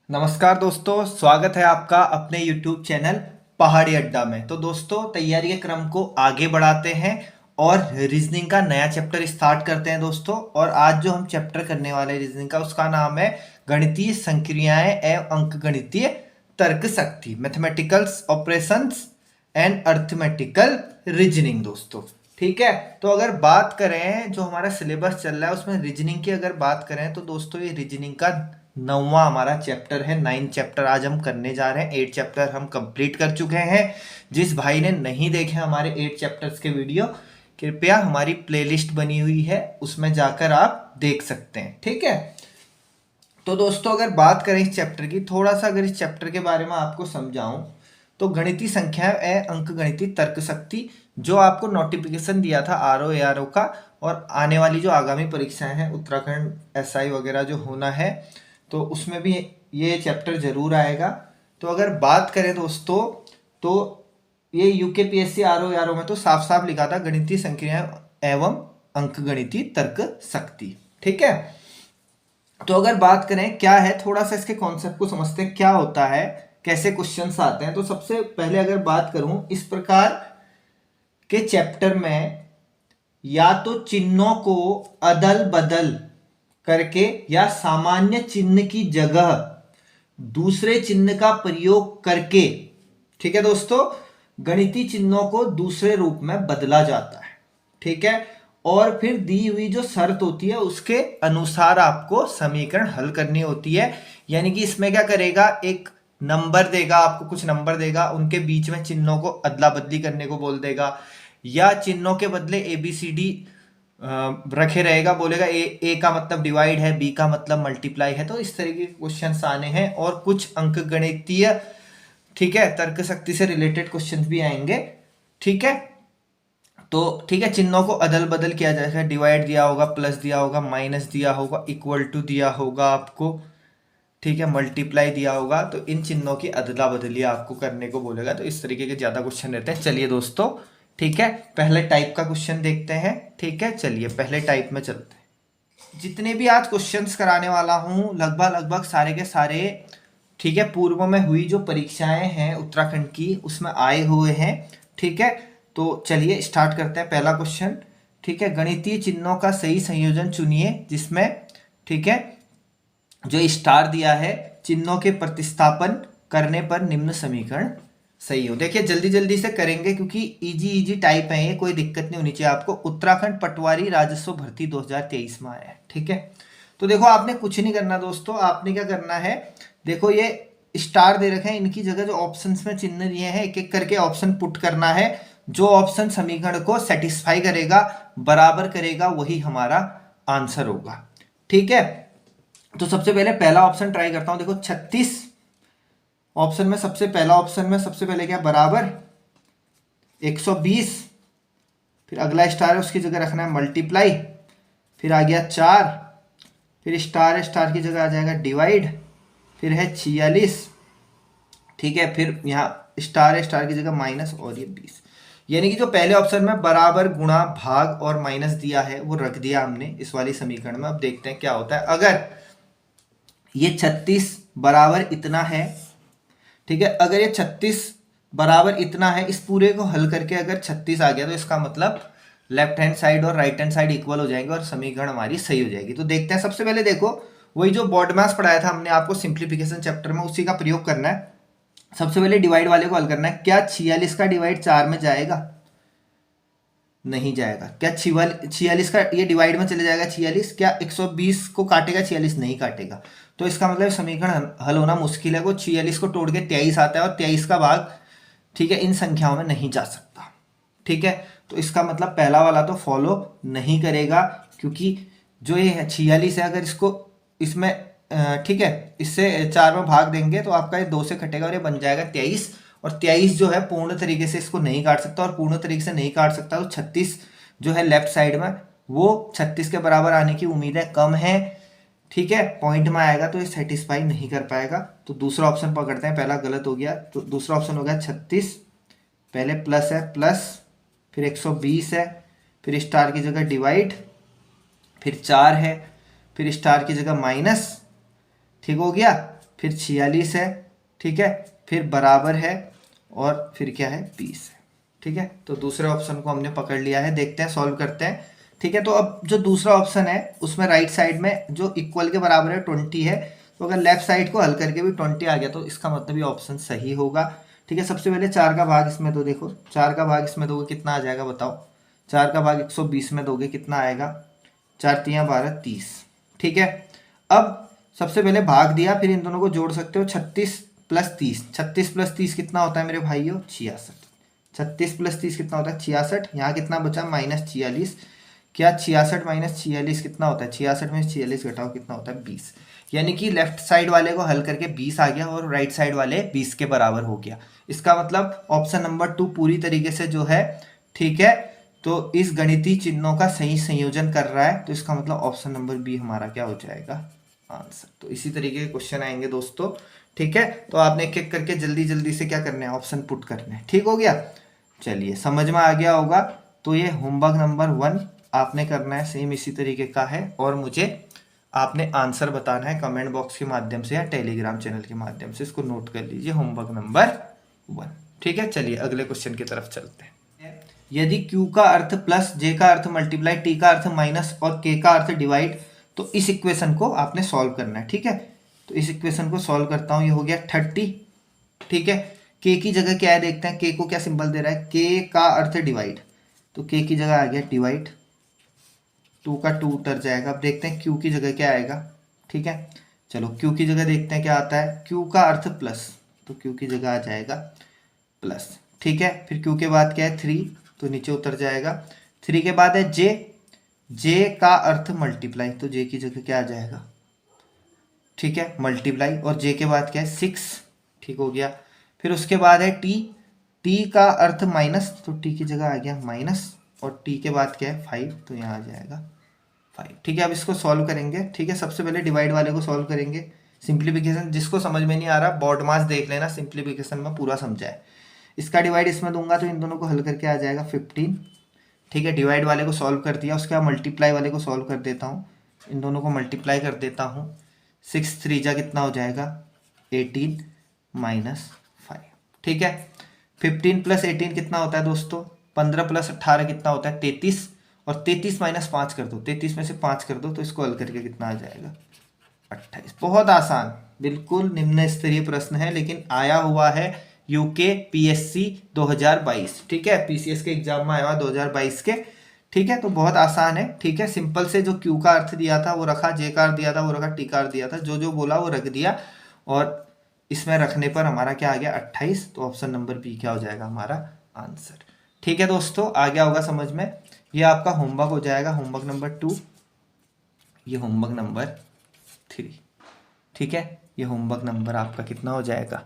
नमस्कार दोस्तों, स्वागत है आपका अपने YouTube चैनल पहाड़ी अड्डा में। तो दोस्तों, तैयारी के क्रम को आगे बढ़ाते हैं और रीजनिंग का नया चैप्टर स्टार्ट करते हैं दोस्तों। और आज जो हम चैप्टर करने वाले हैं रीजनिंग का, उसका नाम है गणितीय संक्रियाएं एवं अंकगणितीय तर्क शक्ति, mathematicals operations and arithmetical reasoning दोस्तों। ठीक है, तो अगर बात करें जो हमारा सिलेबस चल रहा है उसमें रीजनिंग की अगर बात करें तो दोस्तों ये रीजनिंग का 9वां हमारा चैप्टर है। 9 चैप्टर आज हम करने जा रहे हैं। 8 चैप्टर हम कंप्लीट कर चुके हैं। जिस भाई ने नहीं देखे हमारे 8 चैप्टर्स के वीडियो, कृपया हमारी प्लेलिस्ट बनी हुई है उसमें जाकर आप देख सकते हैं। ठीक है, तो दोस्तों अगर बात करें इस चैप्टर की, थोड़ा सा अगर इस चैप्टर के बारे में आपको समझाऊं तो गणितीय संख्या अंक गणितीय तर्क शक्ति, जो आपको नोटिफिकेशन दिया था आरओ एआरओ का, और आने वाली जो आगामी परीक्षाएं हैं उत्तराखंड एसआई वगैरह जो होना है, तो उसमें भी ये चैप्टर जरूर आएगा। तो अगर बात करें दोस्तों, तो ये यूकेपीएससी आरओ एआरओ में तो साफ साफ लिखा था गणितीय संक्रियाएं एवं अंकगणितीय तर्क शक्ति। ठीक है, तो अगर बात करें क्या है, थोड़ा सा इसके कॉन्सेप्ट को समझते हैं, क्या होता है, कैसे क्वेश्चंस आते हैं। तो सबसे पहले अगर बात करूं, इस प्रकार के चैप्टर में या तो चिन्हों को अदल बदल करके या सामान्य चिन्ह की जगह दूसरे चिन्ह का प्रयोग करके, ठीक है दोस्तों, गणितीय चिन्हों को दूसरे रूप में बदला जाता है। ठीक है, और फिर दी हुई जो शर्त होती है उसके अनुसार आपको समीकरण हल करनी होती है। यानी कि इसमें क्या करेगा, एक नंबर देगा आपको, कुछ नंबर देगा, उनके बीच में चिन्हों को अदला बदली करने को बोल देगा, या चिन्हों के बदले ए बी सी डी रखे रहेगा, बोलेगा ए का मतलब डिवाइड है, बी का मतलब मल्टीप्लाई है। तो इस तरीके के क्वेश्चंस आने हैं, और कुछ अंक गणितीय, ठीक है, तर्क शक्ति से रिलेटेड क्वेश्चंस भी आएंगे। ठीक है, तो ठीक है, चिन्हों को अदल बदल किया जाएगा, डिवाइड दिया होगा, प्लस दिया होगा, माइनस दिया होगा, इक्वल टू दिया होगा आपको, ठीक है, मल्टीप्लाई दिया होगा। तो इन चिन्हों की अदला बदली आपको करने को बोलेगा। तो इस तरीके के ज्यादा क्वेश्चन रहते हैं। चलिए दोस्तों, ठीक है, पहले टाइप का क्वेश्चन देखते हैं। ठीक है, चलिए पहले टाइप में चलते हैं। जितने भी आज क्वेश्चंस कराने वाला हूं लगभग सारे के सारे, ठीक है, पूर्व में हुई जो परीक्षाएं हैं उत्तराखंड की उसमें आए हुए हैं। ठीक है, तो चलिए स्टार्ट करते हैं। पहला क्वेश्चन, ठीक है, गणितीय चिन्हों का सही संयोजन चुनिए जिसमें, ठीक है, जो स्टार दिया है, चिन्हों के प्रतिस्थापन करने पर निम्न समीकरण सही हो। देखिए जल्दी जल्दी से करेंगे क्योंकि इजी टाइप है ये, कोई दिक्कत नहीं होनी चाहिए आपको। उत्तराखंड पटवारी राजस्व भर्ती 2023 में आया है। ठीक है, तो देखो आपने कुछ नहीं करना दोस्तों, आपने क्या करना है, देखो ये स्टार दे रखे हैं, इनकी जगह जो ऑप्शंस में चिन्ह दिए हैं एक एक करके ऑप्शन पुट करना है। जो ऑप्शन समीकरण को सेटिस्फाई करेगा, बराबर करेगा, वही हमारा आंसर होगा। ठीक है, तो सबसे पहले पहला ऑप्शन ट्राई करता हूं। देखो 36 ऑप्शन में सबसे पहला ऑप्शन में सबसे पहले क्या, बराबर 120, फिर अगला स्टार है उसकी जगह रखना है मल्टीप्लाई, फिर आ गया 4, फिर स्टार स्टार की जगह आ जाएगा डिवाइड, फिर है 46, ठीक है, फिर यहाँ स्टार स्टार की जगह माइनस, और ये 20। यानी कि जो पहले ऑप्शन में बराबर गुणा भाग और माइनस दिया है वो रख दिया हमने इस वाली समीकरण में। अब देखते हैं क्या होता है। अगर ये 36 बराबर इतना है, ठीक है, अगर ये 36 बराबर इतना है, इस पूरे को हल करके अगर 36 आ गया तो इसका मतलब लेफ्ट हैंड साइड और राइट हैंड साइड इक्वल हो जाएंगे और समीकरण हमारी सही हो जाएगी। तो देखते हैं। सबसे पहले देखो वही जो बॉड मास पढ़ाया था हमने आपको सिंप्लीफिकेशन चैप्टर में, उसी का प्रयोग करना है। सबसे पहले डिवाइड वाले को हल करना है। क्या 46 का डिवाइड 4 में जाएगा? नहीं जाएगा। क्या 46 का ये डिवाइड में चले जाएगा 46? क्या 120 को काटेगा 46? नहीं काटेगा। तो इसका मतलब समीकरण हल होना मुश्किल है। वो 46 को तोड़ के 23 आता है और 23 का भाग, ठीक है, इन संख्याओं में नहीं जा सकता। ठीक है, तो इसका मतलब पहला वाला तो फॉलो नहीं करेगा, क्योंकि जो ये 46 है, अगर इसको इसमें, ठीक है, इससे 4 में भाग देंगे तो आपका ये 2 से कटेगा और ये बन जाएगा 23। और 23 जो है पूर्ण तरीके से इसको नहीं काट सकता, और पूर्ण तरीके से नहीं काट सकता तो 36 जो है लेफ्ट साइड में, वो 36 के बराबर आने की उम्मीदें कम है। ठीक है, पॉइंट में आएगा तो ये सेटिस्फाई नहीं कर पाएगा। तो दूसरा ऑप्शन पकड़ते हैं। पहला गलत हो गया, तो दूसरा ऑप्शन हो गया 36। पहले प्लस है, प्लस, फिर 120 है, फिर स्टार की जगह डिवाइड, फिर 4 है, फिर स्टार की जगह माइनस, ठीक हो गया। फिर 46 है, ठीक है, फिर बराबर है, और फिर क्या है 20 है, ठीक है। तो दूसरे ऑप्शन को हमने पकड़ लिया है, देखते हैं सॉल्व करते हैं, ठीक है। तो अब जो दूसरा ऑप्शन है उसमें राइट साइड में जो इक्वल के बराबर है 20 है, तो अगर लेफ्ट साइड को हल करके भी 20 आ गया तो इसका मतलब ये ऑप्शन सही होगा, ठीक है। सबसे पहले 4 का भाग इसमें दो, देखो 4 का भाग इसमें दोगे कितना आ जाएगा बताओ, 4 का भाग 120 में दोगे कितना आएगा, 4 तियाँ 12 30, ठीक है। अब सबसे पहले भाग दिया, फिर इन दोनों को जोड़ सकते हो, 36 प्लस 30, 36 प्लस 30 कितना होता है मेरे भाइयों 66, 36 प्लस 30 कितना होता है 66, यहाँ कितना बचा -46, क्या 66 माइनस 46 कितना होता है, 66 में 46 घटाओ कितना होता है 20, यानी कि लेफ्ट साइड वाले को हल करके 20 आ गया और राइट साइड वाले 20 के बराबर हो गया। इसका मतलब ऑप्शन नंबर 2 पूरी तरीके से जो है, ठीक है, तो इस गणितीय चिन्हों का सही संयोजन कर रहा है, तो इसका मतलब ऑप्शन नंबर बी हमारा क्या हो जाएगा आंसर। तो इसी तरीके के क्वेश्चन आएंगे दोस्तों, ठीक है। तो आपने एक एक करके जल्दी जल्दी से क्या करना है, ऑप्शन पुट करने हैं, ठीक हो गया। चलिए समझ में आ गया होगा। तो ये होमवर्क नंबर 1 आपने करना है, सेम इसी तरीके का है, और मुझे आपने आंसर बताना है कमेंट बॉक्स के माध्यम से या टेलीग्राम चैनल के माध्यम से, इसको नोट कर लीजिए, होमवर्क नंबर 1, ठीक है। चलिए अगले क्वेश्चन की तरफ चलते हैं। यदि Q का अर्थ प्लस, J का अर्थ मल्टीप्लाई, T का अर्थ माइनस और K का अर्थ डिवाइड, तो इस इक्वेशन को आपने सॉल्व करना है, ठीक है। तो इस इक्वेशन को सॉल्व करता हूँ, ये हो गया 30, ठीक है। K की जगह क्या है देखते हैं, K को क्या सिंबल दे रहा है, K का अर्थ डिवाइड, तो K की जगह आ गया डिवाइड, 2 का 2 उतर जाएगा। अब देखते हैं Q की जगह क्या आएगा, ठीक है। चलो Q की जगह देखते हैं क्या आता है, Q का अर्थ प्लस, तो Q की जगह आ जाएगा प्लस, ठीक है। फिर Q के बाद क्या है 3, तो नीचे उतर जाएगा। 3 के बाद है J, J का अर्थ मल्टीप्लाई, तो J की जगह क्या आ जाएगा, ठीक है, मल्टीप्लाई, और J के बाद क्या है 6, ठीक हो गया। फिर उसके बाद है T, T का अर्थ माइनस, तो T की जगह आ गया माइनस, और T के बाद क्या है 5, तो यहाँ आ जाएगा 5, ठीक है। अब इसको सॉल्व करेंगे, ठीक है। सबसे पहले डिवाइड वाले को सॉल्व करेंगे, सिंप्लीफिकेशन जिसको समझ में नहीं आ रहा बॉर्ड मास देख लेना, सिंप्लीफिकेशन में पूरा समझा है। इसका डिवाइड इसमें दूंगा तो इन दोनों को हल करके आ जाएगा 15, ठीक है। डिवाइड वाले को सॉल्व कर दिया, उसके बाद मल्टीप्लाई वाले को सॉल्व कर देता हूँ, इन दोनों को मल्टीप्लाई कर देता हूँ, 6 3 जा कितना हो जाएगा 18 माइनस 5, ठीक है। 15 प्लस 18 कितना होता है दोस्तों, 15 प्लस 18 कितना होता है 33, और 33 माइनस 5 कर दो, 33 में से 5 कर दो, तो इसको हल करके कितना आ जाएगा 28। बहुत आसान, बिल्कुल निम्न स्तरीय प्रश्न है, लेकिन आया हुआ है यूके पीएससी 2022, ठीक है, पीसीएस के एग्जाम में आया हुआ 2022 के, ठीक है। तो बहुत आसान है, ठीक है। सिंपल से जो क्यू का अर्थ दिया था वो रखा, जे का अर्थ दिया था वो रखा, टी का अर्थ दिया था, जो जो बोला वो रख दिया, और इसमें रखने पर हमारा क्या आ गया 28, तो ऑप्शन नंबर बी क्या हो जाएगा हमारा आंसर, ठीक है दोस्तों। आ गया होगा समझ में। ये आपका होमवर्क हो जाएगा, होमवर्क नंबर 2, ये होमवर्क नंबर 3, ठीक है। ये होमवर्क नंबर आपका कितना हो जाएगा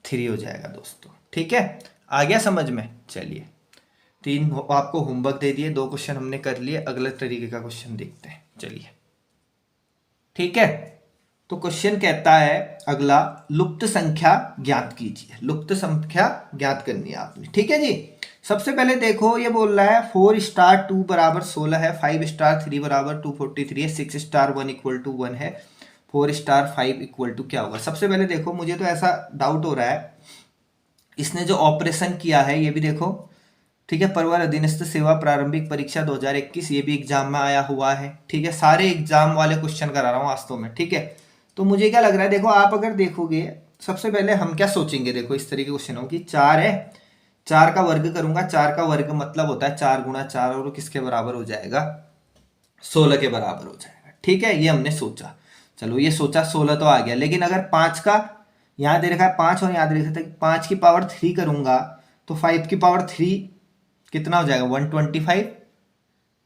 3 हो जाएगा दोस्तों, ठीक है। आ गया समझ में। चलिए 3 आपको होमवर्क दे दिए, 2 क्वेश्चन हमने कर लिए, अगले तरीके का क्वेश्चन देखते हैं, चलिए, ठीक है। तो क्वेश्चन कहता है अगला, लुप्त संख्या ज्ञात कीजिए, लुप्त संख्या ज्ञात करनी है आपने, ठीक है जी। सबसे पहले देखो ये बोल रहा है 4 स्टार 2 बराबर 16 है, 5 स्टार 3 बराबर 243 है, 6 स्टार 1 इक्वल टू 1 है, 4 स्टार 5 इक्वल टू क्या होगा। सबसे पहले देखो मुझे तो ऐसा डाउट हो रहा है, इसने जो ऑपरेशन किया है ये भी देखो, ठीक है। परवर अधीनस्थ सेवा प्रारंभिक परीक्षा 2021, ये भी एग्जाम में आया हुआ है, ठीक है। सारे एग्जाम वाले क्वेश्चन करा रहा हूँ वास्तव में, ठीक है। तो मुझे क्या लग रहा है, देखो आप अगर देखोगे, सबसे पहले हम क्या सोचेंगे, देखो इस तरीके क्वेश्चन हो कि 4 है, 4 का वर्ग करूंगा, 4 का वर्ग मतलब होता है 4 गुणा 4, और किसके बराबर हो जाएगा 16 के बराबर हो जाएगा, ठीक है। ये हमने सोचा, चलो ये सोचा 16 तो आ गया, लेकिन अगर 5 का यहाँ दे रखा है 5 और यहाँ दे रखा है 5 की पावर 3 करूंगा तो 5 की पावर 3 कितना हो जाएगा 125,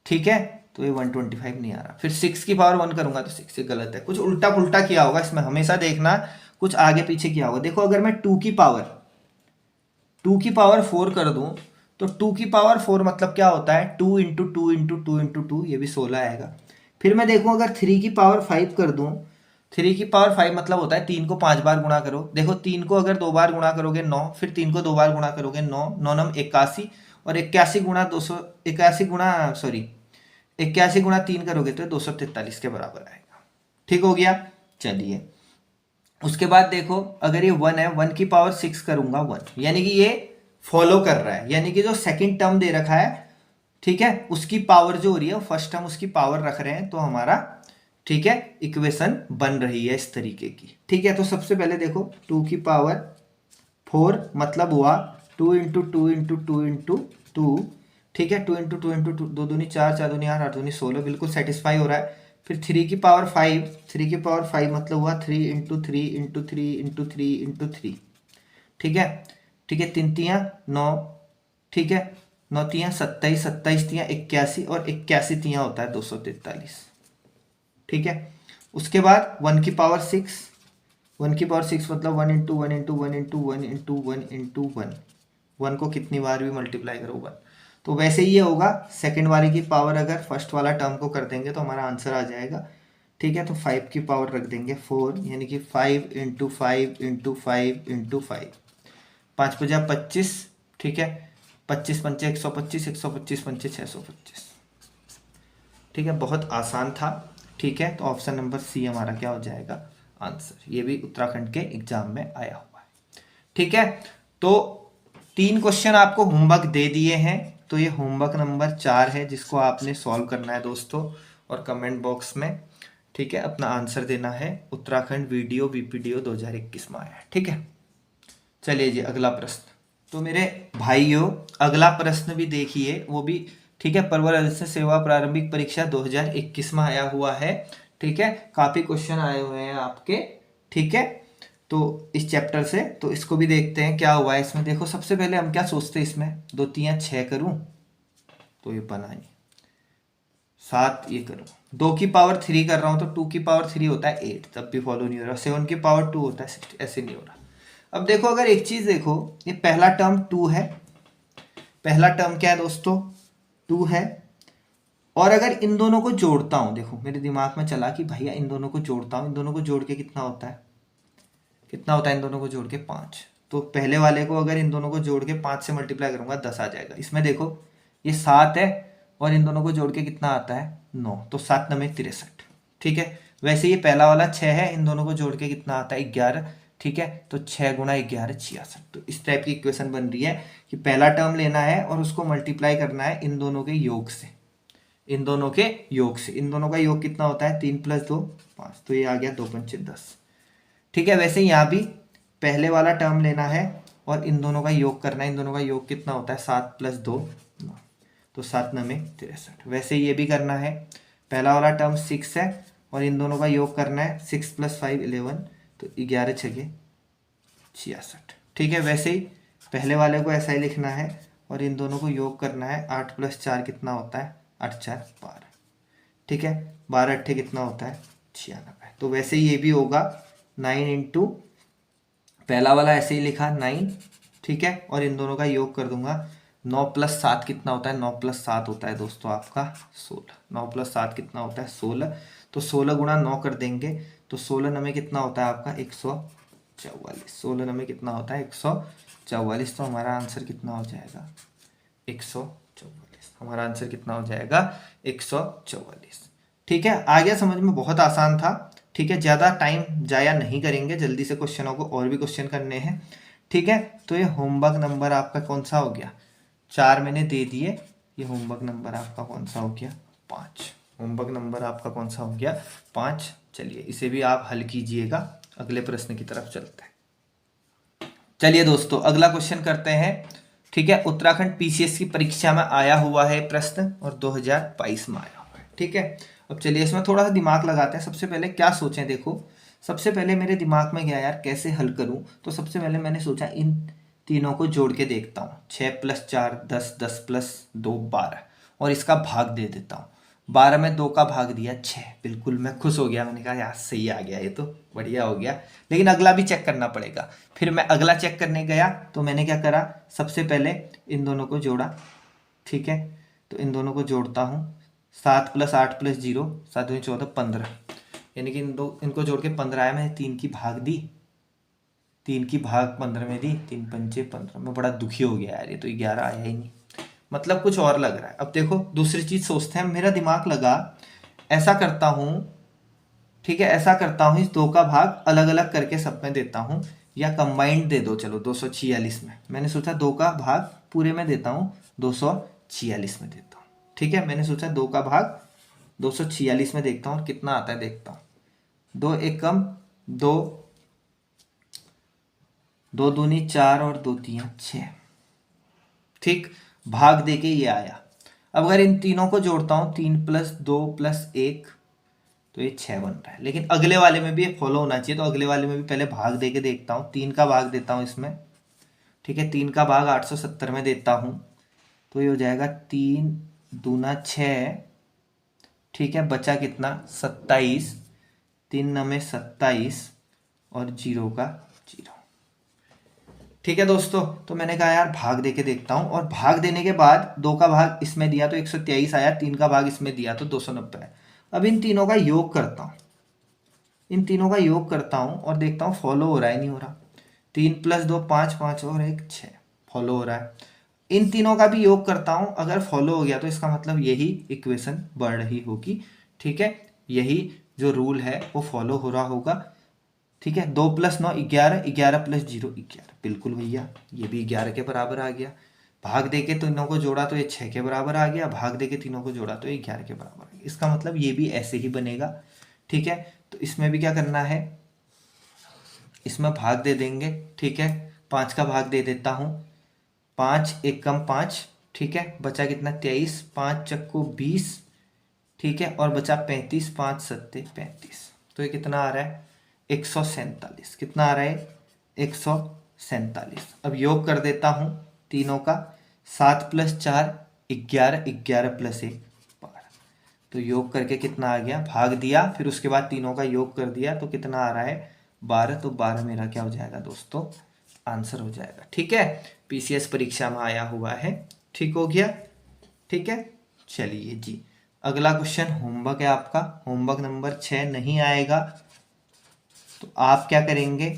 ठीक है। तो ये 125 नहीं आ रहा। फिर 6 की पावर 1 करूंगा तो 6 से गलत है, कुछ उल्टा पुल्टा किया होगा इसमें, हमेशा देखना कुछ आगे पीछे किया होगा। देखो अगर मैं 2 की पावर 4 कर दूं तो 2 की पावर 4 मतलब क्या होता है 2 इंटू 2 इंटू 2 इंटू 2, ये भी 16 आएगा। फिर मैं देखूं अगर 3 की पावर 5 कर दूं, 3 की पावर 5 मतलब होता है 3 को 5 बार गुणा करो, देखो 3 को अगर 2 बार गुणा करोगे 9, फिर 3 को 2 बार गुणा करोगे 9, 9 नम 81, और 81 गुणा 200, 81 गुणा 3 करोगे तो 243 के बराबर आएगा, ठीक हो गया। चलिए उसके बाद देखो अगर ये 1 है, 1 की पावर 6 करूंगा 1, यानी कि ये फॉलो कर रहा है, यानी कि जो सेकंड टर्म दे रखा है, ठीक है, उसकी पावर जो हो रही है वो फर्स्ट टर्म उसकी पावर रख रहे हैं, तो हमारा, ठीक है, इक्वेशन बन रही है इस तरीके की। ठीक है, तो सबसे पहले देखो 2 की पावर 4 मतलब हुआ 2 into two into two into two, ठीक है, 2 इंटू टू इंटू टू, 2 दूनी 4, 4 दूनी 8, 8 दूनी 16, बिल्कुल सेटिस्फाई हो रहा है। फिर 3 की पावर 5, 3 की पावर 5 मतलब हुआ 3 into three into three into three into three, ठीक है, ठीक है, 3 तियाँ 9, ठीक है, 9 तियाँ 27, 27 तियाँ 81 और 81 तियाँ होता है 243, ठीक है। उसके बाद 1 की पावर 6, 1 की पावर 6 मतलब 1 into one into one into one into one into one, 1 को कितनी बार भी मल्टीप्लाई करो 1, तो वैसे ही ये होगा। सेकेंड वाले की पावर अगर फर्स्ट वाला टर्म को कर देंगे तो हमारा आंसर आ जाएगा, ठीक है। तो 5 की पावर रख देंगे 4, यानी कि 5 into five into five into five, 5 पचा 25, ठीक है, 25 पंचे 125, 125 पंचे 625, ठीक है, बहुत आसान था। ठीक है, तो ऑप्शन नंबर सी हमारा क्या हो जाएगा आंसर, ये भी उत्तराखंड के एग्जाम में आया हुआ है। ठीक है, तो 3 क्वेश्चन आपको होमवर्क दे दिए हैं, तो ये होमवर्क नंबर 4 है जिसको आपने सॉल्व करना है दोस्तों, और कमेंट बॉक्स में, ठीक है, अपना आंसर देना है। उत्तराखंड वीडियो बीपीडीओ 2021 में आया है। ठीक है, चलिए जी अगला प्रश्न। तो मेरे भाइयों अगला प्रश्न भी देखिए, वो भी, ठीक है, प्रवर अधिसूचना सेवा प्रारंभिक परीक्षा 2021 में आया हुआ है। ठीक है, काफी क्वेश्चन आए हुए हैं आपके, ठीक है, तो इस चैप्टर से, तो इसको भी देखते हैं क्या हुआ है इसमें। देखो सबसे पहले हम क्या सोचते हैं इसमें, 2 3 6 करूं तो ये बना नहीं, 7 ये करूं, 2 की पावर 3 कर रहा हूं तो 2 की पावर 3 होता है 8, तब भी फॉलो नहीं हो रहा। 7 की पावर 2 होता है 60, ऐसे नहीं हो रहा। अब देखो अगर एक चीज देखो, ये पहला टर्म 2 है, पहला टर्म क्या है दोस्तों 2 है, और अगर इन दोनों को जोड़ता हूं, देखो मेरे दिमाग में चला कि भैया इन दोनों को जोड़ता हूं, इन दोनों को जोड़ के कितना होता है, कितना होता है इन दोनों को जोड़ के 5, तो पहले वाले को अगर इन दोनों को जोड़ के 5 से मल्टीप्लाई करूंगा 10 आ जाएगा। इसमें देखो ये 7 है और इन दोनों को जोड़ के कितना आता है 9, तो 7 9 63, ठीक है। वैसे ये पहला वाला 6 है, इन दोनों को जोड़ के कितना आता है 11, ठीक है, तो 6 गुणा 11 66। तो इस टाइप की इक्वेशन बन रही है कि पहला टर्म लेना है और उसको मल्टीप्लाई करना है इन दोनों के योग से, इन दोनों के योग से। इन दोनों का योग कितना होता है 3 + 2 5, तो ये आ गया 2 पंचे 10, ठीक है। वैसे यहाँ भी पहले वाला टर्म लेना है और इन दोनों का योग करना है, इन दोनों का योग कितना होता है 7 + 2 9, तो 7 9 63। वैसे ये भी करना है, पहला वाला टर्म 6 है और इन दोनों का योग करना है 6 + 5 11, तो 11 6 66, ठीक है। वैसे ही पहले वाले को ऐसा ही लिखना है और इन दोनों को योग करना है, 8 + 4 कितना होता है 8 4 12, ठीक है, 12 8 कितना होता है 96। तो वैसे ही ये भी होगा 9 इंटू, पहला वाला ऐसे ही लिखा 9, ठीक है, और इन दोनों का योग कर दूंगा, 9 + 7 कितना होता है, 9 + 7 होता है दोस्तों आपका 16, 9 + 7 कितना होता है 16, तो 16 गुणा 9 कर देंगे तो 16 9 कितना होता है आपका 144, 16 9 कितना होता है 144, तो हमारा आंसर कितना हो जाएगा 144, हमारा आंसर कितना हो जाएगा 144। ठीक है, आ गया समझ में, बहुत आसान था। ठीक है, ज़्यादा टाइम जाया नहीं करेंगे, जल्दी से क्वेश्चनों को और भी क्वेश्चन करने हैं। ठीक है, तो ये होमवर्क नंबर आपका कौन सा हो गया 4 मैंने दे दिए, ये होमवर्क नंबर आपका कौन सा हो गया 5, होमवर्क नंबर आपका कौन सा हो गया 5। चलिए इसे भी आप हल कीजिएगा, अगले प्रश्न की तरफ चलते हैं। चलिए दोस्तों अगला क्वेश्चन करते हैं। ठीक है, उत्तराखंड पीसीएस की परीक्षा में आया हुआ है प्रश्न और 2022 में आया हुआ है। ठीक है, अब चलिए इसमें थोड़ा सा दिमाग लगाते हैं। सबसे पहले क्या सोचें, देखो सबसे पहले मेरे दिमाग में गया यार कैसे हल करूं, तो सबसे पहले मैंने सोचा इन तीनों को जोड़ के देखता हूँ, 6 + 4 10, 10 + 2 12, और इसका भाग दे देता हूँ। 12 में 2 का भाग दिया 6, बिल्कुल मैं खुश हो गया, मैंने कहा यार सही आ गया, ये तो बढ़िया हो गया। लेकिन अगला भी चेक करना पड़ेगा। फिर मैं अगला चेक करने गया तो मैंने क्या करा, सबसे पहले इन दोनों को जोड़ा। ठीक है, तो इन दोनों को जोड़ता हूँ, 7 + 8 + 0, 7 दूनी 14 15, यानी कि इनको जोड़ के 15 आया। मैंने 3 की भाग दी, 3 की भाग 15 में दी, 3 पंचे 15, मैं बड़ा दुखी हो गया यार, ये तो 11 आया ही नहीं, मतलब कुछ और लग रहा है। अब देखो दूसरी चीज सोचते हैं, मेरा दिमाग लगा ऐसा करता हूं, ठीक है, ऐसा करता हूँ, इस 2 का भाग अलग अलग करके सब में देता हूँ, या कंबाइंड दे दो, चलो 246 में। मैंने सोचा 2 का भाग पूरे में देता हूँ, 246 में देता हूँ। ठीक है, मैंने सोचा 2 का भाग 246 में देखता हूँ कितना आता है, देखता हूँ। 2 एकम 2, 2 दूनी 4 और 2 तियां 6। ठीक, भाग देके ये आया। अब अगर इन तीनों को जोड़ता हूँ, 3 + 2 + 1, तो ये 6 बन रहा है। लेकिन अगले वाले में भी ये फॉलो होना चाहिए, तो अगले वाले में भी पहले भाग देके देखता हूँ। 3 का भाग देता हूँ इसमें। ठीक है, 3 का भाग 870 में देता हूँ, तो ये हो जाएगा 3 दूना 6। ठीक है, बचा कितना, 27, 3 9 27 और 0 का 0। ठीक है दोस्तों, तो मैंने कहा यार भाग देके देखता हूँ, और भाग देने के बाद 2 का भाग इसमें दिया तो 123 आया, 3 का भाग इसमें दिया तो 290 है। अब इन तीनों का योग करता हूँ, इन तीनों का योग करता हूँ और देखता हूँ फॉलो हो रहा है नहीं हो रहा। 3 + 2 5, 5 और 1 6, फॉलो हो रहा है। इन तीनों का भी योग करता हूँ, अगर फॉलो हो गया तो इसका मतलब यही इक्वेशन बढ़ रही होगी। ठीक है, यही जो रूल है वो फॉलो हो रहा होगा। ठीक है, 2 + 9 11, 11 + 0 11, बिल्कुल भैया ये भी 11 के बराबर आ गया। भाग देके तीनों को जोड़ा तो ये 6 के बराबर आ गया, भाग देके तीनों को जोड़ा तो ये 11 के बराबर आ गया। इसका मतलब ये भी ऐसे ही बनेगा। ठीक है, तो इसमें भी क्या करना है, इसमें भाग दे देंगे। ठीक है, 5 का भाग दे देता हूँ, 5 एकम 5। ठीक है, बचा कितना, 23, 5 चक्को 20। ठीक है, और बचा 35, 5 सत्ते 35, तो ये कितना आ रहा है, 147। कितना आ रहा है, 147। अब योग कर देता हूँ तीनों का, 7 + 4 11, 11 + 1 12। तो योग करके कितना आ गया, भाग दिया, फिर उसके बाद तीनों का योग कर दिया तो कितना आ रहा है, 12। तो 12 मेरा क्या हो जाएगा दोस्तों, आंसर हो जाएगा। ठीक है, पीसीएस परीक्षा में आया हुआ है। ठीक हो गया। ठीक है, चलिए जी, अगला क्वेश्चन होमवर्क है आपका, होमवर्क नंबर 6 नहीं आएगा तो आप क्या करेंगे,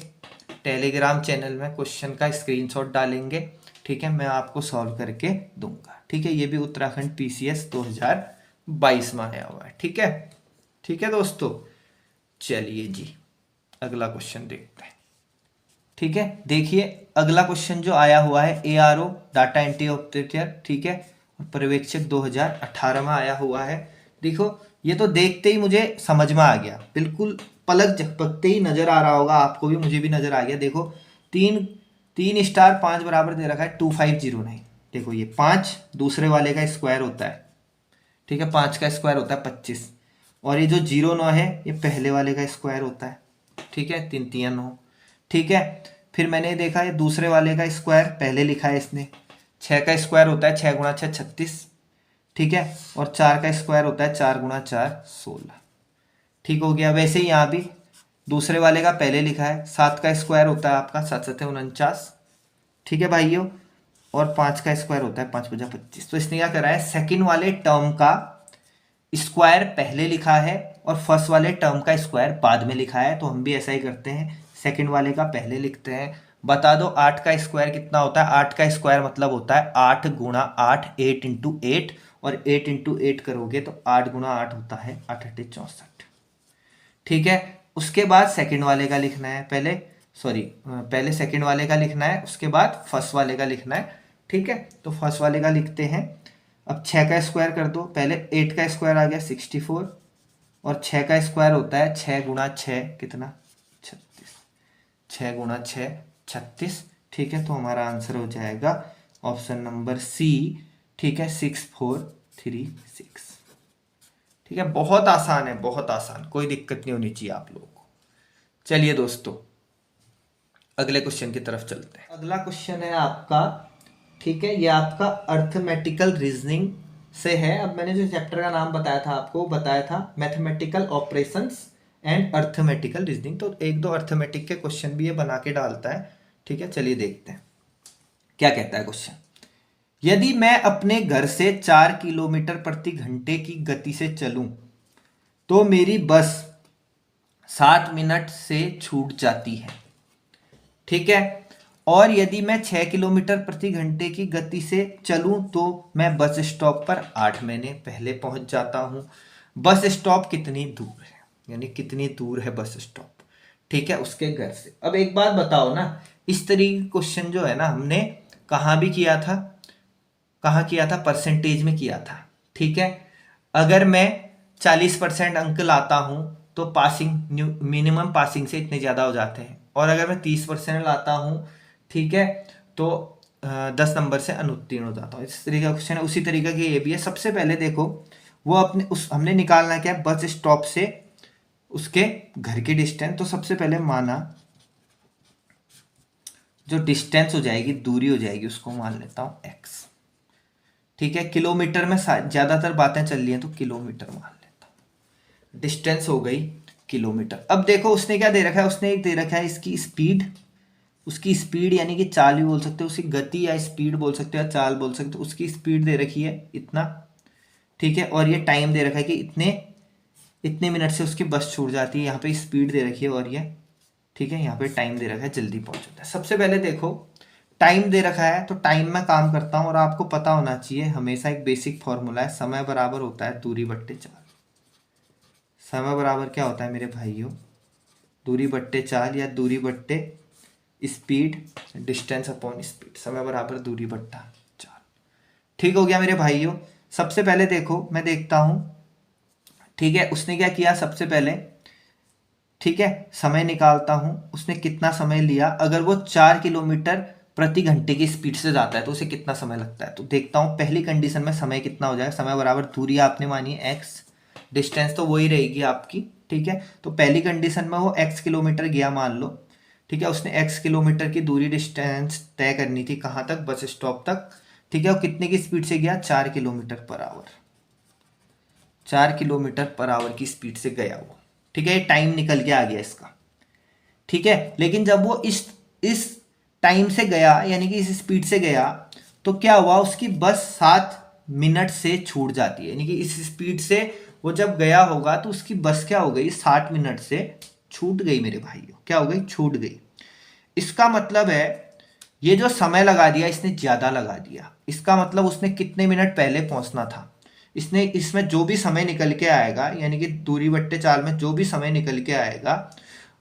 टेलीग्राम चैनल में क्वेश्चन का स्क्रीनशॉट डालेंगे। ठीक है, मैं आपको सॉल्व करके दूंगा। ठीक है, ये भी उत्तराखंड पीसीएस 2022 में आया हुआ है। ठीक है, ठीक है दोस्तों, चलिए जी अगला क्वेश्चन देखते हैं। ठीक है, देखिए अगला क्वेश्चन जो आया हुआ है, एआरओ डाटा एंट्री ऑपरेटर। ठीक है, पर्यवेक्षक 2018 में आया हुआ है। देखो ये तो देखते ही मुझे समझ में आ गया, बिल्कुल पलक झपकते ही नजर आ रहा होगा आपको भी, मुझे भी नजर आ गया। देखो 3 स्टार 5 बराबर दे रखा है 2509। देखो ये 5 दूसरे वाले का स्क्वायर होता है। ठीक है, 5 का स्क्वायर होता है 25, और ये जो 09 है ये पहले वाले का स्क्वायर होता है। ठीक है, 3 3 9। ठीक है, फिर मैंने देखा ये दूसरे वाले का स्क्वायर पहले लिखा है इसने, 6 का स्क्वायर होता है 6 × 6 36। ठीक है, और 4 का स्क्वायर होता है 4 × 4 16। ठीक हो गया। वैसे ही यहाँ भी दूसरे वाले का पहले लिखा है, 7 का स्क्वायर होता है आपका 7 7 49। ठीक है भाइयों, और 5 का स्क्वायर होता है 5 × 25। तो इसने क्या करा है, सेकंड वाले टर्म का स्क्वायर पहले लिखा है और फर्स्ट वाले टर्म का स्क्वायर बाद में लिखा है। तो हम भी ऐसा ही करते हैं, सेकंड वाले का पहले लिखते हैं। बता दो 8 का स्क्वायर कितना होता है, 8 का स्क्वायर मतलब होता है 8 × 8, 8 × 8, और 8 × 8 करोगे तो 8 × 8 होता है 8 8 64। ठीक है, उसके बाद सेकंड वाले का लिखना है, पहले सेकंड वाले का लिखना है, उसके बाद फर्स्ट वाले का लिखना है। ठीक है, तो फर्स्ट वाले का लिखते हैं। अब 6 का स्क्वायर कर दो, पहले 8 का स्क्वायर आ गया 64, और 6 का स्क्वायर होता है 6 × 6 कितना 36, 6 × 6 36। ठीक है, तो हमारा आंसर हो जाएगा ऑप्शन नंबर सी। ठीक है, 6436। ठीक है, बहुत आसान है, बहुत आसान, कोई दिक्कत नहीं होनी चाहिए आप लोगों को। चलिए दोस्तों अगले क्वेश्चन की तरफ चलते हैं। अगला क्वेश्चन है आपका, ठीक है, ये आपका अर्थमेटिकल रीजनिंग से है। अब मैंने जो चैप्टर का नाम बताया था आपको, बताया था mathematical operations and arithmetical reasoning. तो एक दो अर्थमेटिक के क्वेश्चन भी ये बना के डालता है। ठीक है, चलिए देखते हैं क्या कहता है क्वेश्चन। यदि मैं अपने घर से 4 किलोमीटर प्रति घंटे की गति से चलूं तो मेरी बस 7 मिनट से छूट जाती है। ठीक है, और यदि मैं 6 किलोमीटर प्रति घंटे की गति से चलूं तो मैं बस स्टॉप पर 8 मिनट पहले पहुंच जाता हूं। बस स्टॉप कितनी दूर है? यानी कितनी दूर है बस स्टॉप, ठीक है, उसके घर से। अब एक बात बताओ ना, इस तरीके क्वेश्चन जो है ना हमने कहाँ भी किया था, कहाँ किया था, परसेंटेज में किया था, ठीक है। अगर मैं 40% अंक लाता हूँ तो पासिंग, मिनिमम पासिंग से इतने ज़्यादा हो जाते हैं, और अगर मैं 30% लाता हूँ, ठीक है, तो 10 नंबर से अनुत्तीर्ण हो जाता हूँ। इस तरीके का क्वेश्चन है। उसी तरीके की ये भी है। सबसे पहले देखो, वो अपने उस हमने निकालना क्या है, बस स्टॉप से उसके घर की डिस्टेंस। तो सबसे पहले माना जो डिस्टेंस हो जाएगी, दूरी हो जाएगी, उसको मान लेता हूँ x, ठीक है। किलोमीटर में ज्यादातर बातें चल रही हैं तो किलोमीटर मान लेता हूँ। डिस्टेंस हो गई किलोमीटर। अब देखो उसने क्या दे रखा है, उसने एक दे रखा है इसकी स्पीड, उसकी स्पीड यानी कि चाल भी बोल सकते हो, उसकी गति या स्पीड बोल सकते हो या चाल बोल सकते हो। उसकी स्पीड दे रखी है इतना, ठीक है, और ये टाइम दे रखा है कि इतने इतने मिनट से उसकी बस छूट जाती है। यहाँ पे स्पीड दे रखी है और ये, ठीक है, यहाँ पे टाइम दे रखा है, जल्दी पहुंच जाता है। सबसे पहले देखो टाइम दे रखा है तो टाइम में काम करता हूँ, और आपको पता होना चाहिए हमेशा एक बेसिक फॉर्मूला है, समय बराबर होता है दूरी बट्टे चाल। समय बराबर क्या होता है मेरे भाइयों, दूरी बट्टे चाल या दूरी बट्टे स्पीड, डिस्टेंस अपॉन स्पीड। समय बराबर दूरी बट्टा चाल, ठीक हो गया मेरे भाइयों। सबसे पहले देखो मैं देखता हूँ, ठीक है, उसने क्या किया सबसे पहले, ठीक है, समय निकालता हूं, उसने कितना समय लिया। अगर वो 4 किलोमीटर प्रति घंटे की स्पीड से जाता है तो उसे कितना समय लगता है, तो देखता हूं पहली कंडीशन में समय कितना हो जाएगा। समय बराबर दूरी आपने मानी है x, डिस्टेंस तो वही रहेगी आपकी, ठीक है। तो पहली कंडीशन में वो x किलोमीटर गया मान लो, ठीक है, उसने x किलोमीटर की दूरी डिस्टेंस तय करनी थी, कहाँ तक, बस स्टॉप तक, ठीक है। वो कितने की स्पीड से गया, 4 kilometre per hour, 4 kilometre per hour की स्पीड से गया वो, ठीक है। ये टाइम निकल के आ गया इसका, ठीक है। लेकिन जब वो इस टाइम से गया यानी कि इस स्पीड से गया, तो क्या हुआ, उसकी बस 7 मिनट से छूट जाती है। यानी कि इस स्पीड से वो जब गया होगा तो उसकी बस क्या हो गई, 60 मिनट से छूट गई मेरे भाइयों, क्या हो गई, छूट गई। इसका मतलब है ये जो समय लगा दिया इसने ज्यादा लगा दिया। इसका मतलब उसने कितने मिनट पहले पहुंचना था, इसने इसमें जो भी समय निकल के आएगा, यानी कि दूरी बट्टे चाल में जो भी समय निकल के आएगा,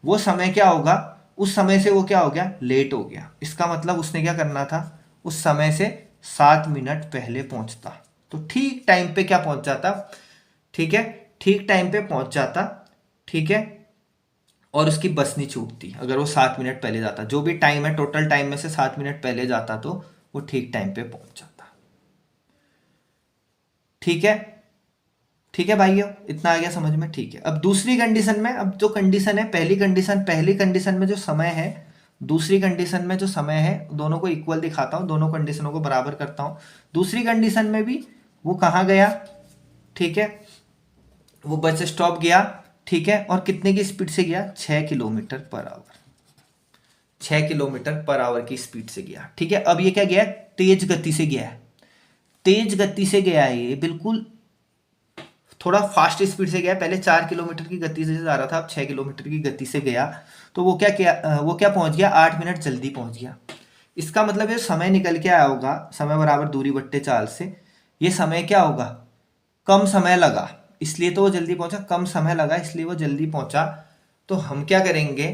वो समय क्या होगा, उस समय से वो क्या हो गया, लेट हो गया। इसका मतलब उसने क्या करना था, उस समय से 7 मिनट पहले पहुंचता तो ठीक टाइम पे क्या पहुंच जाता, ठीक है, ठीक टाइम पे पहुंच जाता, ठीक है। और उसकी बस नहीं छूटती अगर वो 7 मिनट पहले जाता। जो भी टाइम है टोटल टाइम में से 7 मिनट पहले जाता तो वो ठीक टाइम पे पहुंच जाता, ठीक है। ठीक है भाइयों, इतना आ गया समझ में, ठीक है। अब दूसरी कंडीशन में, अब जो कंडीशन है, पहली कंडीशन में जो समय है, दूसरी कंडीशन में जो समय है, दोनों को इक्वल दिखाता हूं, दोनों कंडीशनों को बराबर करता हूं। दूसरी कंडीशन में भी वो कहाँ गया, ठीक है, वो बस स्टॉप गया, ठीक है, और कितने की स्पीड से गया, 6 kilometre per hour, 6 kilometre per hour की स्पीड से गया, ठीक है। अब ये क्या गया, तेज गति से गया है, तेज गति से गया है, ये बिल्कुल थोड़ा फास्ट स्पीड से गया। पहले 4 किलोमीटर की गति से जा रहा था, अब 6 किलोमीटर की गति से गया। तो वो क्या किया, वो क्या पहुंच गया, 8 मिनट जल्दी पहुंच गया। इसका मतलब ये समय निकल के आया होगा, समय बराबर दूरी बट्टे चाल से, ये समय क्या होगा, कम समय लगा, इसलिए तो वो जल्दी पहुंचा, कम समय लगा इसलिए वो जल्दी पहुंचा। तो हम क्या करेंगे,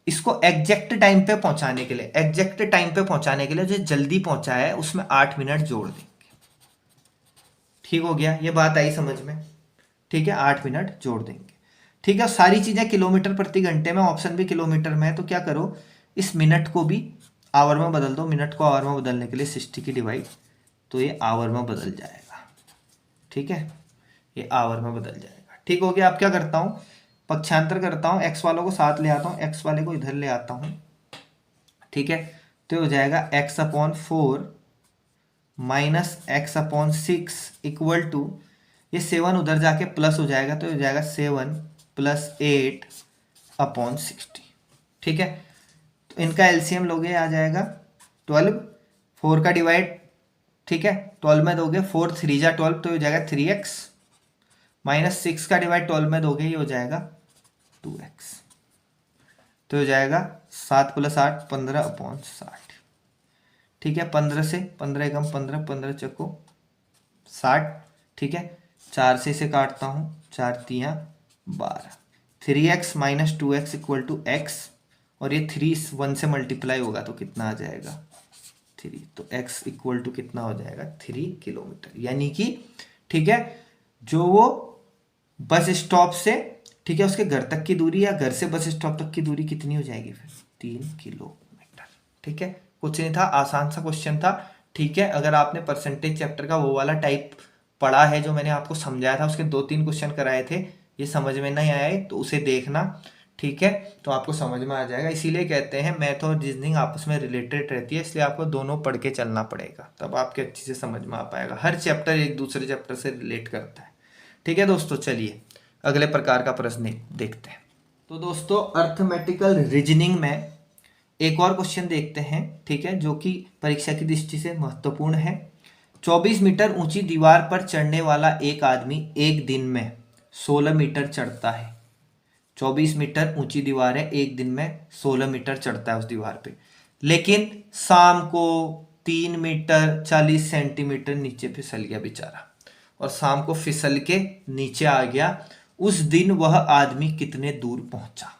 इसको एग्जैक्ट टाइम पे पहुंचाने के लिए, एग्जैक्ट टाइम पे पहुंचाने के लिए जो जल्दी पहुंचा है उसमें 8 मिनट जोड़ देंगे, ठीक हो गया, ये बात आई समझ में, ठीक है। 8 मिनट जोड़ देंगे, ठीक है। सारी चीजें किलोमीटर प्रति घंटे में, ऑप्शन भी किलोमीटर में है, तो क्या करो, इस मिनट को भी आवर में बदल दो। मिनट को आवर में बदलने के लिए 60 की डिवाइड, तो ये आवर में बदल जाएगा, ठीक है, ये आवर में बदल जाएगा, ठीक हो गया। अब क्या करता हूँ, पक्षांतर करता हूँ, एक्स वालों को साथ ले आता हूँ, एक्स वाले को इधर ले आता हूँ, ठीक है। तो हो जाएगा x/4 -x/6 इक्वल टू, ये 7 उधर जाके प्लस हो जाएगा, तो हो जाएगा 7 + 8/60, ठीक है। तो इनका एलसीएम लोगे आ जाएगा 12, 4 का डिवाइड, ठीक है, 12 में दोगे, 4 3 जा 12, तो हो जाएगा 3x, -6 का डिवाइड 12 में दोगे, ये हो जाएगा 2x, तो हो जाएगा 7 + 8 15/60, ठीक है। 15 से 15 एकम 15, 15 चक्को 60, ठीक है। 4 से इसे काटता हूँ, 4 × 3 = 12, 3x minus 2x equal to x, और ये 3 1 से मल्टीप्लाई होगा तो कितना आ जाएगा 3, तो x इक्वल टू कितना हो जाएगा 3 किलोमीटर। यानी कि ठीक है, जो वो बस स्टॉप से ठीक है उसके घर तक की दूरी या घर से बस स्टॉप तक की दूरी कितनी हो जाएगी फिर 3 किलोमीटर। ठीक है, कुछ नहीं था, आसान सा क्वेश्चन था। ठीक है, अगर आपने परसेंटेज चैप्टर का वो वाला टाइप पढ़ा है जो मैंने आपको समझाया था, उसके 2-3 क्वेश्चन कराए थे, ये समझ में नहीं आया है तो उसे देखना। ठीक है, तो आपको समझ में आ जाएगा। इसीलिए कहते हैं मैथ और रीजनिंग आपस में रिलेटेड रहती है, इसलिए आपको दोनों पढ़ के चलना पड़ेगा, तब आपके अच्छे से समझ में आ पाएगा। हर चैप्टर एक दूसरे चैप्टर से रिलेट करता है। ठीक है दोस्तों, चलिए अगले प्रकार का प्रश्न देखते हैं। तो दोस्तों अर्थमेटिकल रीजनिंग में एक और क्वेश्चन देखते हैं, ठीक है, जो कि परीक्षा की दृष्टि से महत्वपूर्ण है। 24 मीटर ऊंची दीवार पर चढ़ने वाला एक आदमी एक दिन में 16 मीटर चढ़ता है। 24 मीटर ऊंची दीवार है, एक दिन में 16 मीटर चढ़ता है उस दीवार पे, लेकिन शाम को 3 मीटर 40 सेंटीमीटर नीचे फिसल गया बेचारा, और शाम को फिसल के नीचे आ गया। उस दिन वह आदमी कितने दूर पहुंचा।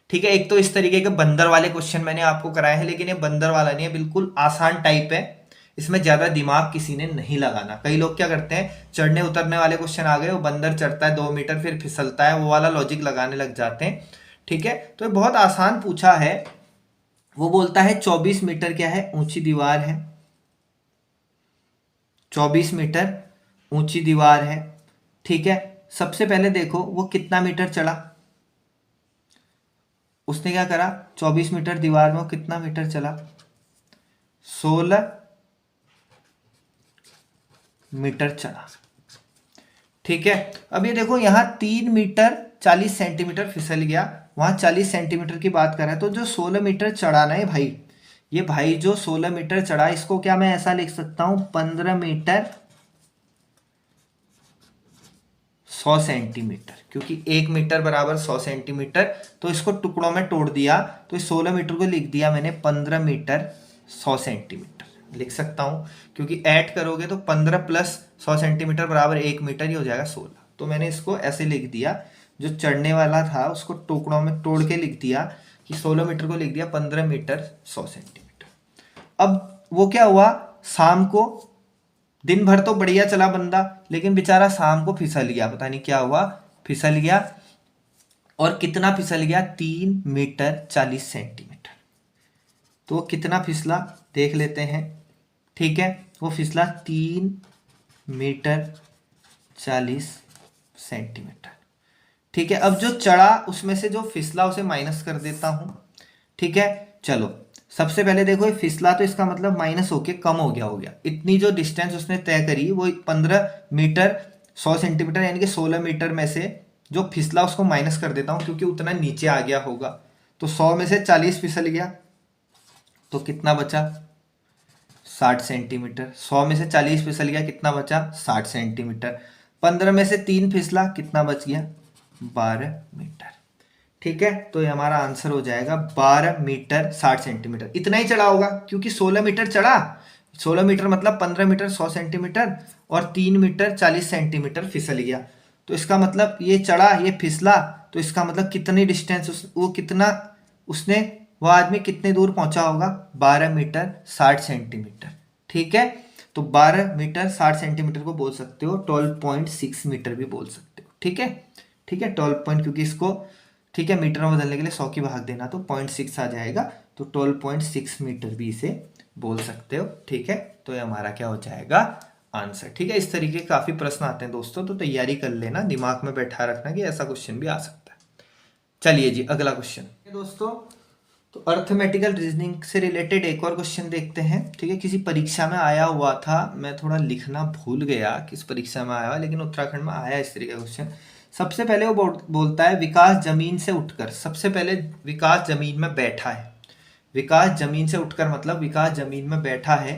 ठीक है, एक तो इस तरीके के बंदर वाले क्वेश्चन मैंने आपको कराए हैं, लेकिन ये बंदर वाला नहीं है, बिल्कुल आसान टाइप है, इसमें ज्यादा दिमाग किसी ने नहीं लगाना। कई लोग क्या करते हैं, चढ़ने उतरने वाले क्वेश्चन आ गए, वो बंदर चढ़ता है 2 मीटर फिर फिसलता है, वो वाला लॉजिक लगाने लग जाते हैं। ठीक है, तो ये बहुत आसान पूछा है। वो बोलता है 24 मीटर क्या है, ऊंची दीवार है, 24 मीटर ऊंची दीवार है। ठीक है, सबसे पहले देखो वो कितना मीटर चढ़ा, उसने क्या करा, 24 मीटर दीवार में वो कितना मीटर चला, 16 मीटर चला। ठीक है, अब ये देखो यहाँ 3 मीटर 40 सेंटीमीटर फिसल गया, वहां 40 सेंटीमीटर की बात कर रहा है, तो जो 16 मीटर चढ़ा ना ये भाई जो 16 मीटर चढ़ा, इसको क्या मैं ऐसा लिख सकता हूं, 15 मीटर 100 सेंटीमीटर, क्योंकि 1 मीटर बराबर 100 सेंटीमीटर, तो इसको टुकड़ों में तोड़ दिया, तो इस 16 मीटर को लिख दिया मैंने 15 मीटर 100 सेंटीमीटर लिख सकता हूं, क्योंकि ऐड करोगे तो 15 प्लस 100 सेंटीमीटर बराबर 1 मीटर ही हो जाएगा 16। तो मैंने इसको ऐसे लिख दिया, जो चढ़ने वाला था उसको टुकड़ों में तोड़ के लिख दिया कि 16 मीटर को लिख दिया 15 मीटर 100 सेंटीमीटर। अब वो क्या हुआ, शाम को दिन भर तो बढ़िया चला बंदा, लेकिन बेचारा शाम को फिसल गया, पता नहीं क्या हुआ, फिसल गया, और कितना फिसल गया, 3 मीटर 40 सेंटीमीटर। तो कितना फिसला देख लेते हैं। ठीक है, वो फिसला 3 मीटर 40 सेंटीमीटर। ठीक है, अब जो चढ़ा उसमें से जो फिसला उसे माइनस कर देता हूं। ठीक है, चलो सबसे पहले देखो ये फिसला, तो इसका मतलब माइनस होके कम हो गया। इतनी जो डिस्टेंस उसने तय करी वो 15 मीटर 100 सेंटीमीटर, यानी कि 16 मीटर में से जो फिसला उसको माइनस कर देता हूं, क्योंकि उतना नीचे आ गया होगा। तो 100 में से 40 फिसल गया, तो कितना बचा, 60 सेंटीमीटर। 100 में से 40 फिसल गया, कितना बचा, 60 सेंटीमीटर। 15 में से 3 फिसला, कितना बच गया, 12 मीटर। ठीक है, तो ये हमारा आंसर हो जाएगा 12 मीटर 60 सेंटीमीटर। इतना ही चढ़ा होगा, क्योंकि 16 मीटर चढ़ा, 16 मीटर मतलब 15 मीटर 100 सेंटीमीटर, और 3 मीटर 40 सेंटीमीटर फिसल गया। तो इसका मतलब ये चढ़ा ये फिसला, तो इसका मतलब कितनी डिस्टेंस वो कितना उसने, वो आदमी कितने दूर पहुंचा होगा, 12 मीटर 60 सेंटीमीटर। ठीक है, तो 12 मीटर 60 सेंटीमीटर को बोल सकते हो 12.6 मीटर भी बोल सकते हो। ठीक है, ठीक है, 12 पॉइंट, क्योंकि इसको ठीक है मीटर में बदलने के लिए 100 की भाग देना, तो 0.6 आ जाएगा, तो 12.6 मीटर भी इसे बोल सकते हो। ठीक है, तो ये हमारा क्या हो जाएगा, आंसर। ठीक है, इस तरीके के काफी प्रश्न आते हैं दोस्तों, तो तैयारी कर लेना, दिमाग में बैठा रखना कि ऐसा क्वेश्चन भी आ सकता है। चलिए जी अगला क्वेश्चन दोस्तों, तो अर्थमेटिकल रीजनिंग से रिलेटेड एक और क्वेश्चन देखते हैं। ठीक है, किसी परीक्षा में आया हुआ था, मैं थोड़ा लिखना भूल गया किस परीक्षा में आया हुआ, लेकिन उत्तराखंड में आया इस तरीके का क्वेश्चन। सबसे पहले वो बोलता है विकास जमीन से उठकर, सबसे पहले विकास जमीन में बैठा है, विकास जमीन से उठकर मतलब विकास जमीन में बैठा है,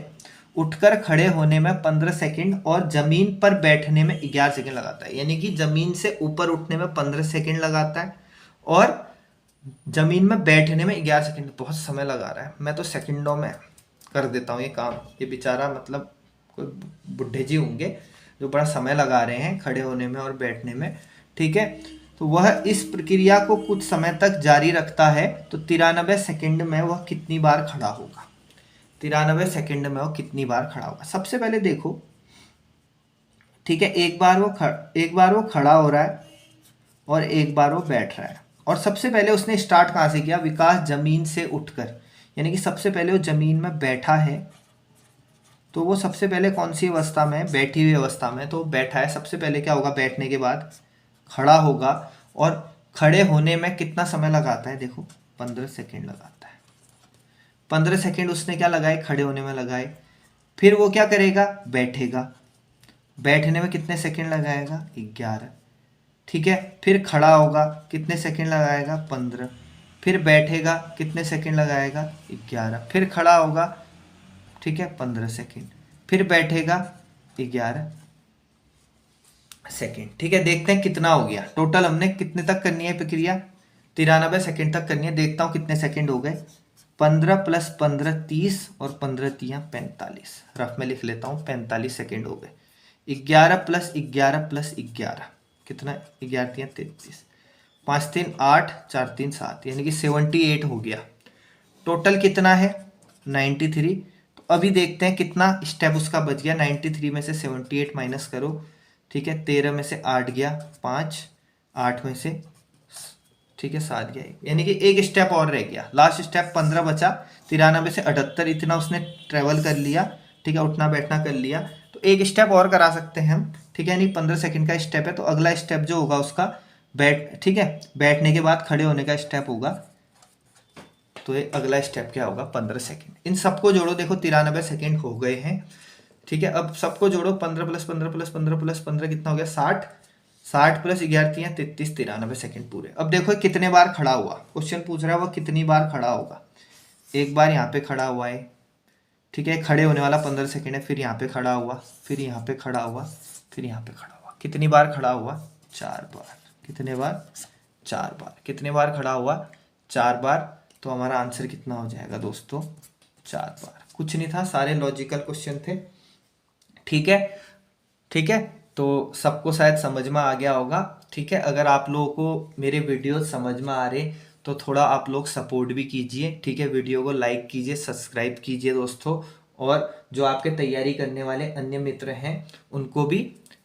उठकर खड़े होने में 15 सेकंड और जमीन पर बैठने में 11 सेकंड लगाता है। यानी कि जमीन से ऊपर उठने में 15 सेकंड लगाता है और जमीन में बैठने में 11 सेकंड। बहुत समय लगा रहा है, मैं तो सेकंडों में कर देता हूँ ये काम। ये बेचारा मतलब कोई बुढ़े जी होंगे जो बड़ा समय लगा रहे हैं खड़े होने में और बैठने में। ठीक है, तो वह इस प्रक्रिया को कुछ समय तक जारी रखता है तो 93 सेकंड में वह कितनी बार खड़ा होगा। 93 सेकंड में वह कितनी बार खड़ा होगा। सबसे पहले देखो, ठीक है, एक बार वो खड़ा हो रहा है और एक बार वो बैठ रहा है। और सबसे पहले उसने स्टार्ट कहाँ से किया, विकास जमीन से उठकर, यानी कि सबसे पहले वो जमीन में बैठा है। तो वो सबसे पहले कौन सी अवस्था में है, बैठी हुई अवस्था में। तो बैठा है, सबसे पहले क्या होगा, बैठने के बाद खड़ा होगा। और खड़े होने में कितना समय लगाता है, देखो 15 सेकेंड लगाता है। 15 सेकेंड उसने क्या लगाए, खड़े होने में लगाए। फिर वो क्या करेगा, बैठेगा। बैठने में कितने सेकेंड लगाएगा, 11। ठीक है, फिर खड़ा होगा, कितने सेकंड लगाएगा, 15। फिर बैठेगा, कितने सेकंड लगाएगा, 11। फिर खड़ा होगा, ठीक है, 15 सेकंड। फिर बैठेगा, 11 सेकंड। ठीक है, देखते हैं कितना हो गया टोटल। हमने कितने तक करनी है प्रक्रिया, 93 सेकंड तक करनी है। देखता हूँ कितने सेकंड हो गए। 15 + 15 30 और 15 × 3 45। रफ में लिख लेता हूँ, 45 सेकंड हो गए। 11 + 11 + 11 कितना, 11 × 3 33, 5 3 8 4 3 7, यानी कि 78 हो गया। टोटल कितना है, 93। तो अभी देखते हैं कितना स्टेप उसका बच गया। 93 में से 78 माइनस करो, ठीक है, 13 में से 8 गया 5, 8 में से, ठीक है, 7 गया 1, यानी कि एक स्टेप और रह गया। लास्ट स्टेप 15 बचा। 93 से 78, इतना उसने ट्रेवल कर लिया। ठीक है, उठना बैठना कर लिया। तो एक स्टेप और करा सकते हैं हम, ठीक है, यानी 15 सेकंड का स्टेप है। तो अगला स्टेप जो होगा उसका ठीक है, बैठने के बाद खड़े होने का स्टेप होगा। तो ये अगला स्टेप क्या होगा, 15 सेकंड। इन सबको जोड़ो, देखो 93 सेकंड हो गए हैं। ठीक है, अब सबको जोड़ो, 15 + 15 + 15 + 15 कितना हो गया, 60। 60 + 11 × 33, 93 सेकंड पूरे। अब देखो कितने बार खड़ा हुआ, क्वेश्चन पूछ रहा है वो कितनी बार खड़ा होगा। एक बार यहाँ पे खड़ा हुआ है, ठीक है, खड़े होने वाला 15 सेकंड है। फिर यहाँ पे खड़ा हुआ, फिर यहाँ पे खड़ा हुआ, फिर यहाँ पे खड़ा हुआ। कितनी बार खड़ा हुआ, 4 बार। कितने बार, 4 बार। कितने बार खड़ा हुआ, 4 बार। तो हमारा आंसर कितना हो जाएगा दोस्तों, 4 बार। कुछ नहीं था, सारे लॉजिकल क्वेश्चन थे। ठीक है, ठीक है, तो सबको शायद समझ में आ गया होगा। ठीक है, अगर आप लोगों को मेरे वीडियो समझ में आ रहे तो थोड़ा आप लोग सपोर्ट भी कीजिए। ठीक है, वीडियो को लाइक कीजिए, सब्सक्राइब कीजिए दोस्तों। और जो आपके तैयारी करने वाले अन्य मित्र हैं उनको भी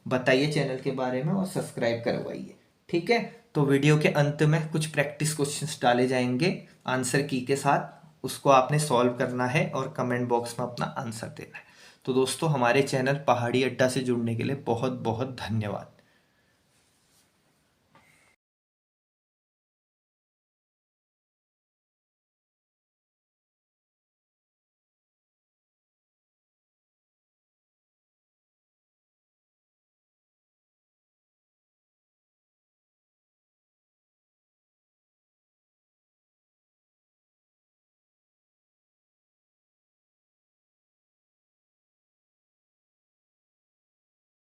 बताइए चैनल के बारे में और सब्सक्राइब करवाइए। ठीक है, तो वीडियो के अंत में कुछ प्रैक्टिस क्वेश्चंस डाले जाएंगे आंसर की के साथ। उसको आपने सॉल्व करना है और कमेंट बॉक्स में अपना आंसर देना है। तो दोस्तों, हमारे चैनल पहाड़ी अड्डा से जुड़ने के लिए बहुत बहुत धन्यवाद।